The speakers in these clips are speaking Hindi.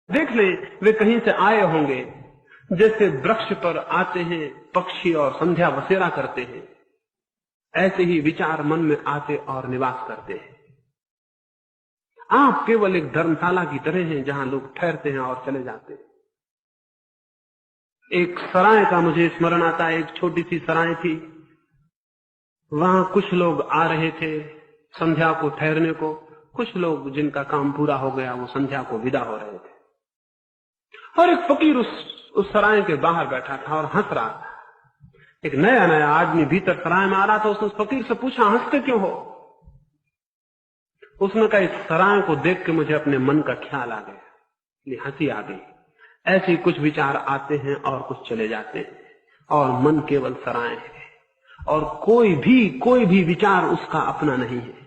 देख ले, वे कहीं से आए होंगे, जैसे वृक्ष पर आते हैं पक्षी और संध्या बसेरा करते हैं, ऐसे ही विचार मन में आते और निवास करते हैं। आप केवल एक धर्मशाला की तरह हैं जहां लोग ठहरते हैं और चले जाते हैं। एक सराय का मुझे स्मरण आता है। एक छोटी सी सराय थी, वहां कुछ लोग आ रहे थे संध्या को ठहरने को, कुछ लोग जिनका काम पूरा हो गया वो संध्या को विदा हो रहे थे। और एक फकीर उस सराय के बाहर बैठा था और हंस रहा था। एक नया नया आदमी भीतर सराय में आ रहा था। उसने उस फकीर से पूछा, हंसते क्यों हो? उसने कहा, इस सराय को देख के मुझे अपने मन का ख्याल आ गया, इसलिए हंसी आ गई। ऐसे ही कुछ विचार आते हैं और कुछ चले जाते हैं, और मन केवल सराय है, और कोई भी विचार उसका अपना नहीं है।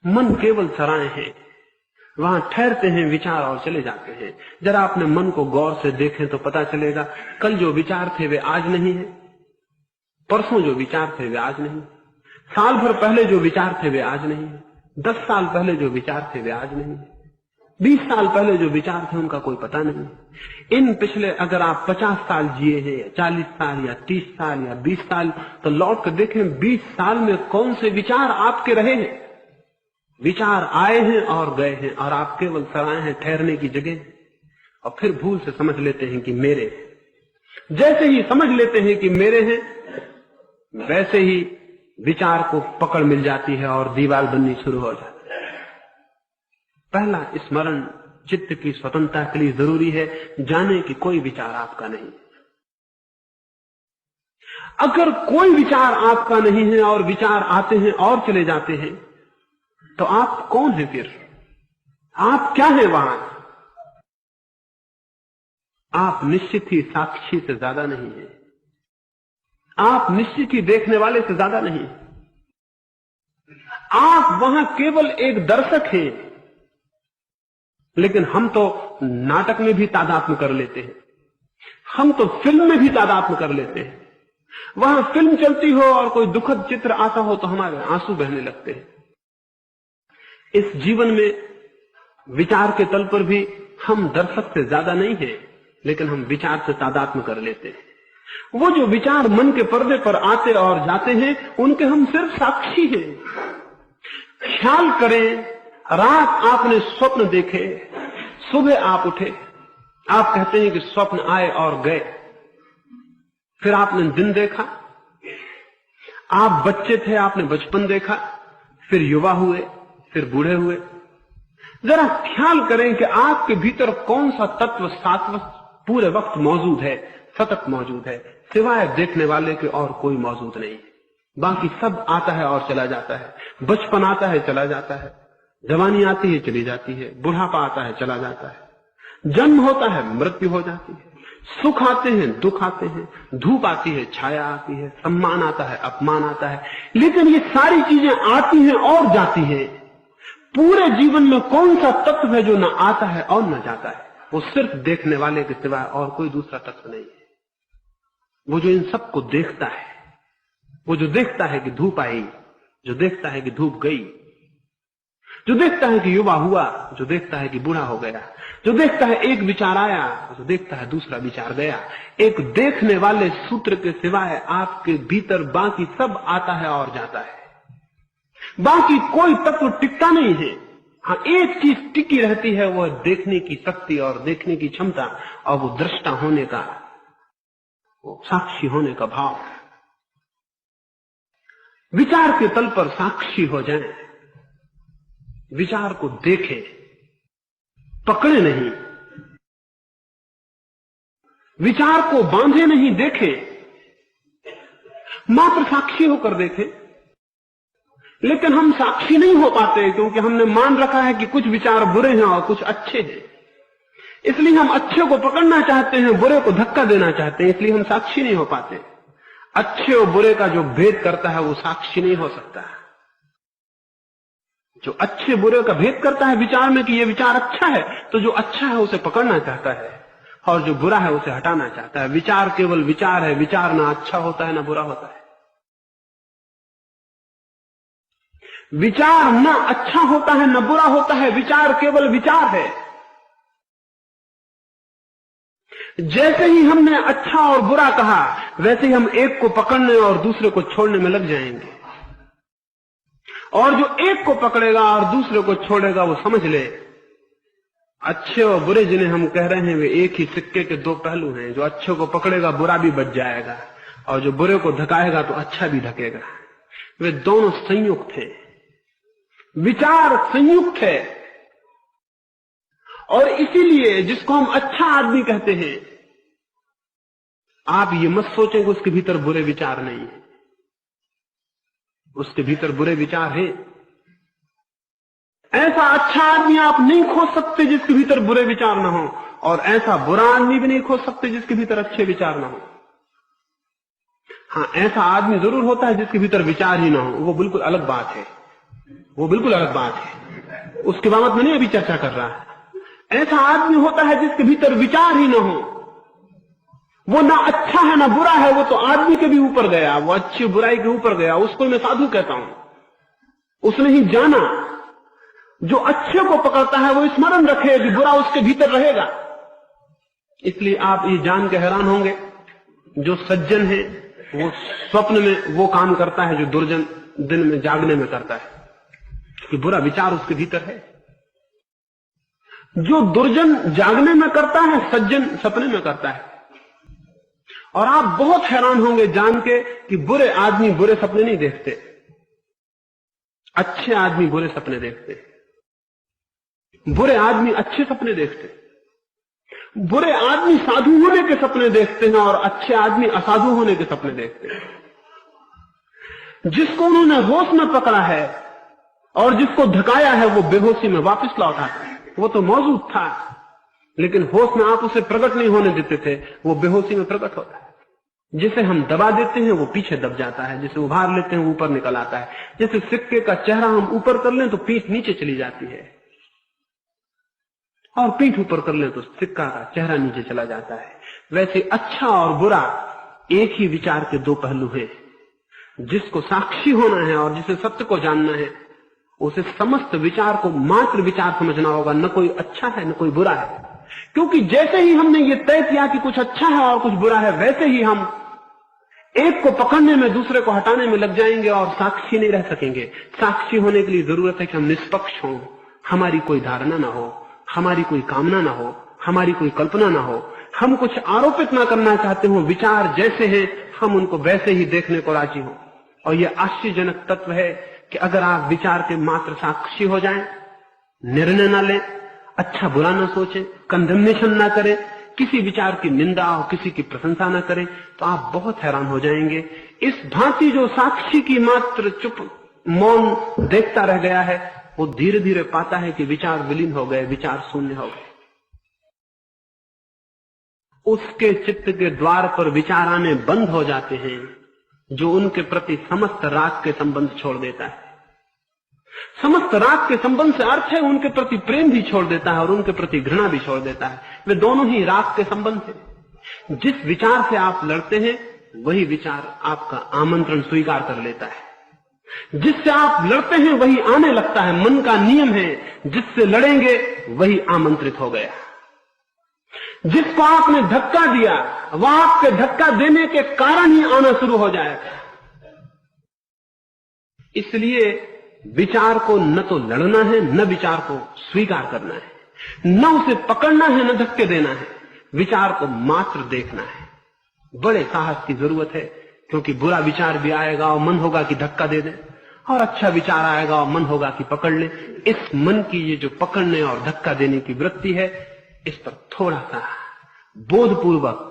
मन केवल सराय है, वहां ठहरते हैं विचार और चले जाते हैं। जरा अपने मन को गौर से देखें तो पता चलेगा, कल जो विचार थे वे आज नहीं है, परसों जो विचार थे वे आज नहीं, साल भर पहले जो विचार थे वे आज नहीं है, 10 साल पहले जो विचार थे वे आज नहीं है, 20 साल पहले जो विचार थे उनका कोई पता नहीं। इन पिछले अगर आप 50 साल जिए हैं, या 40 साल या 30 साल या 20 साल, तो लौट कर देखें 20 साल में कौन से विचार आपके रहे हैं। विचार आए हैं और गए हैं, और आप केवल सराय हैं, ठहरने की जगह। और फिर भूल से समझ लेते हैं कि मेरे। जैसे ही समझ लेते हैं कि मेरे हैं, वैसे ही विचार को पकड़ मिल जाती है और दीवार बननी शुरू हो जाती है। पहला स्मरण चित्त की स्वतंत्रता के लिए जरूरी है, जाने कि कोई विचार आपका नहीं। अगर कोई विचार आपका नहीं है और विचार आते हैं और चले जाते हैं, तो आप कौन हैं फिर? आप क्या हैं वहां? आप निश्चित ही साक्षी से ज्यादा नहीं है, आप निश्चित ही देखने वाले से ज्यादा नहीं। आप वहां केवल एक दर्शक हैं। लेकिन हम तो नाटक में भी तादात्म्य कर लेते हैं, हम तो फिल्म में भी तादात्म्य कर लेते हैं। वहां फिल्म चलती हो और कोई दुखद चित्र आता हो तो हमारे आंसू बहने लगते हैं। इस जीवन में विचार के तल पर भी हम दर्शक से ज्यादा नहीं हैं, लेकिन हम विचार से तादात्म्य कर लेते हैं। वो जो विचार मन के पर्दे पर आते और जाते हैं, उनके हम सिर्फ साक्षी हैं। ख्याल करें, रात आपने स्वप्न देखे, सुबह आप उठे, आप कहते हैं कि स्वप्न आए और गए। फिर आपने दिन देखा, आप बच्चे थे, आपने बचपन देखा, फिर युवा हुए, फिर बूढ़े हुए। जरा ख्याल करें कि आपके भीतर कौन सा तत्व सात्वत पूरे वक्त मौजूद है, सतत मौजूद है, सिवाय देखने वाले के और कोई मौजूद नहीं। बाकी सब आता है और चला जाता है। बचपन आता है, चला जाता है, जवानी आती है, चली जाती है, बुढ़ापा आता है, चला जाता है, जन्म होता है, मृत्यु हो जाती है, सुख आते हैं, दुख आते हैं, धूप आती है, छाया आती है, सम्मान आता है, अपमान आता है। लेकिन ये सारी चीजें आती हैं और जाती हैं। पूरे जीवन में कौन सा तत्व है जो न आता है और न जाता है? वो सिर्फ देखने वाले के सिवाय और कोई दूसरा तत्व नहीं है। वो जो इन सबको देखता है, वो जो देखता है कि धूप आई, जो देखता है कि धूप गई, जो देखता है कि युवा हुआ, जो देखता है कि बूढ़ा हो गया, जो देखता है एक विचार आया, जो देखता है दूसरा विचार गया। एक देखने वाले सूत्र के सिवाय आपके भीतर बाकी सब आता है और जाता है। बाकी कोई तत्व टिकता नहीं है। हाँ, एक चीज टिकी रहती है, वह देखने की शक्ति और देखने की क्षमता, और वो दृष्टा होने का, वो साक्षी होने का भाव। विचार के तल पर साक्षी हो जाएं, विचार को देखें, पकड़े नहीं, विचार को बांधे नहीं, देखें, मात्र साक्षी होकर देखें। लेकिन हम साक्षी नहीं हो पाते, क्योंकि हमने मान रखा है कि कुछ विचार बुरे हैं और कुछ अच्छे हैं। इसलिए हम अच्छे को पकड़ना चाहते हैं, बुरे को धक्का देना चाहते हैं, इसलिए हम साक्षी नहीं हो पाते। अच्छे और बुरे का जो भेद करता है वो साक्षी नहीं हो सकता। जो अच्छे बुरे का भेद करता है विचार में कि ये विचार अच्छा है, तो जो अच्छा है उसे पकड़ना चाहता है, और जो बुरा है उसे हटाना चाहता है। विचार केवल विचार है, विचार ना अच्छा होता है ना बुरा होता है। विचार ना अच्छा होता है न बुरा होता है, विचार केवल विचार है। जैसे ही हमने अच्छा और बुरा कहा, वैसे ही हम एक को पकड़ने और दूसरे को छोड़ने में लग जाएंगे। और जो एक को पकड़ेगा और दूसरे को छोड़ेगा, वो समझ ले अच्छे और बुरे जिन्हें हम कह रहे हैं वे एक ही सिक्के के दो पहलू हैं। जो अच्छे को पकड़ेगा बुरा भी बच जाएगा, और जो बुरे को धकाएगा तो अच्छा भी धकेगा। वे दोनों संयुक्त हैं, विचार संयुक्त है। और इसीलिए जिसको हम अच्छा आदमी कहते हैं, आप ये मत सोचें कि उसके भीतर बुरे विचार नहीं है। उसके भीतर बुरे विचार हैं। ऐसा अच्छा आदमी आप नहीं खोज सकते जिसके भीतर बुरे विचार ना हो, और ऐसा बुरा आदमी भी नहीं खोज सकते जिसके भीतर अच्छे विचार ना हो। हाँ, ऐसा आदमी जरूर होता है जिसके भीतर विचार ही ना हो, वो बिल्कुल अलग बात है। वो बिल्कुल अलग बात है, उसके बाबत में नहीं अभी चर्चा कर रहा। ऐसा आदमी होता है जिसके भीतर विचार ही ना हो, वो ना अच्छा है ना बुरा है, वो तो आदमी के भी ऊपर गया, वो अच्छी बुराई के ऊपर गया। उसको मैं साधु कहता हूं। उसने ही जाना। जो अच्छे को पकड़ता है वो स्मरण रखे कि बुरा उसके भीतर रहेगा। इसलिए आप ये जान के हैरान होंगे, जो सज्जन है वो स्वप्न में वो काम करता है जो दुर्जन दिन में जागने में करता है, कि बुरा विचार उसके भीतर है। जो दुर्जन जागने में करता है, सज्जन सपने में करता है। और आप बहुत हैरान होंगे जान के कि बुरे आदमी बुरे सपने नहीं देखते, अच्छे आदमी बुरे सपने देखते। बुरे आदमी अच्छे सपने देखते। बुरे आदमी साधु होने के सपने देखते हैं और अच्छे आदमी असाधु होने के सपने देखते हैं। जिसको उन्होंने होश में पकड़ा है और जिसको धकाया है, वो बेहोशी में वापस लौट आता है। वो तो मौजूद था, लेकिन होश में आप उसे प्रकट नहीं होने देते थे, वो बेहोशी में प्रकट होता है। जिसे हम दबा देते हैं वो पीछे दब जाता है, जिसे उभार लेते हैं वो ऊपर निकल आता है। जैसे सिक्के का चेहरा हम ऊपर कर लें तो पीठ नीचे चली जाती है, और पीठ ऊपर कर लें तो सिक्का का चेहरा नीचे चला जाता है। वैसे अच्छा और बुरा एक ही विचार के दो पहलू हैं। जिसको साक्षी होना है और जिसे सत्य को जानना है, उसे समस्त विचार को मात्र विचार समझना होगा। न कोई अच्छा है न कोई बुरा है, क्योंकि जैसे ही हमने ये तय किया कि कुछ अच्छा है और कुछ बुरा है, वैसे ही हम एक को पकड़ने में दूसरे को हटाने में लग जाएंगे और साक्षी नहीं रह सकेंगे। साक्षी होने के लिए जरूरत है कि हम निष्पक्ष हों, हमारी कोई धारणा ना हो, हमारी कोई कामना ना हो, हमारी कोई कल्पना ना हो, हम कुछ आरोपित ना करना चाहते हो। विचार जैसे हैं हम उनको वैसे ही देखने को राजी हो। और यह आश्चर्यजनक तत्व है कि अगर आप विचार के मात्र साक्षी हो जाएं, निर्णय ना लें, अच्छा बुरा ना सोचें, कंडेमनेशन ना करें, किसी विचार की निंदा और किसी की प्रशंसा ना करें, तो आप बहुत हैरान हो जाएंगे। इस भांति जो साक्षी की मात्र चुप मौन देखता रह गया है, वो धीरे धीरे पाता है कि विचार विलीन हो गए, विचार शून्य हो गए। उसके चित्त के द्वार पर विचार आने बंद हो जाते हैं, जो उनके प्रति समस्त राग के संबंध छोड़ देता है। समस्त राग के संबंध से अर्थ है उनके प्रति प्रेम भी छोड़ देता है और उनके प्रति घृणा भी छोड़ देता है। वे दोनों ही राग के संबंध हैं। जिस विचार से आप लड़ते हैं वही विचार आपका आमंत्रण स्वीकार कर लेता है। जिससे आप लड़ते हैं वही आने लगता है। मन का नियम है, जिससे लड़ेंगे वही आमंत्रित हो गया। जिसको आपने धक्का दिया वह आपके धक्का देने के कारण ही आना शुरू हो जाएगा। इसलिए विचार को न तो लड़ना है, न विचार को स्वीकार करना है, न उसे पकड़ना है, न धक्के देना है। विचार को मात्र देखना है। बड़े साहस की जरूरत है, क्योंकि बुरा विचार भी आएगा और मन होगा कि धक्का दे दे, और अच्छा विचार आएगा और मन होगा कि पकड़ ले। इस मन की ये जो पकड़ने और धक्का देने की वृत्ति है, इस पर थोड़ा सा बोधपूर्वक,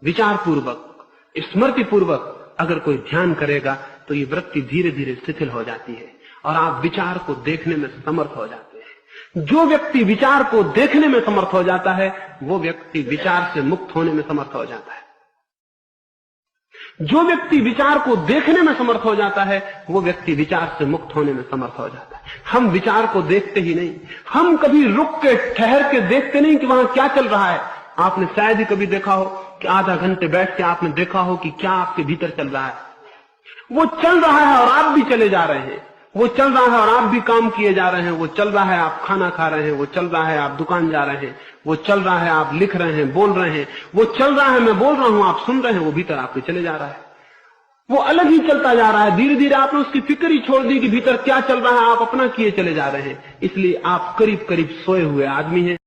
विचारपूर्वक, स्मृतिपूर्वक अगर कोई ध्यान करेगा तो ये वृत्ति धीरे धीरे शिथिल हो जाती है और आप विचार को देखने में समर्थ हो जाते हैं। जो व्यक्ति विचार को देखने में समर्थ हो जाता है, वो व्यक्ति विचार से मुक्त होने में समर्थ हो जाता है। जो व्यक्ति विचार को देखने में समर्थ हो जाता है, वो व्यक्ति विचार से मुक्त होने में समर्थ हो जाता है। हम विचार को देखते ही नहीं, हम कभी रुक के ठहर के देखते नहीं कि वहां क्या चल रहा है। आपने शायद ही कभी देखा हो कि आधा घंटे बैठ के आपने देखा हो कि क्या आपके भीतर चल रहा है। वो चल रहा है और आप भी चले जा रहे हैं। वो चल रहा है और आप भी काम किए जा रहे हैं, वो चल रहा है आप खाना खा रहे हैं, वो चल रहा है आप दुकान जा रहे हैं, वो चल रहा है आप लिख रहे हैं, बोल रहे हैं, वो चल रहा है मैं बोल रहा हूं, आप सुन रहे हैं, वो भीतर आपके चले जा रहा है। वो अलग ही चलता जा रहा है। धीरे धीरे आपने उसकी फिक्र ही छोड़ दी कि भीतर क्या चल रहा है, आप अपना किए चले जा रहे हैं। इसलिए आप करीब करीब सोए हुए आदमी हैं।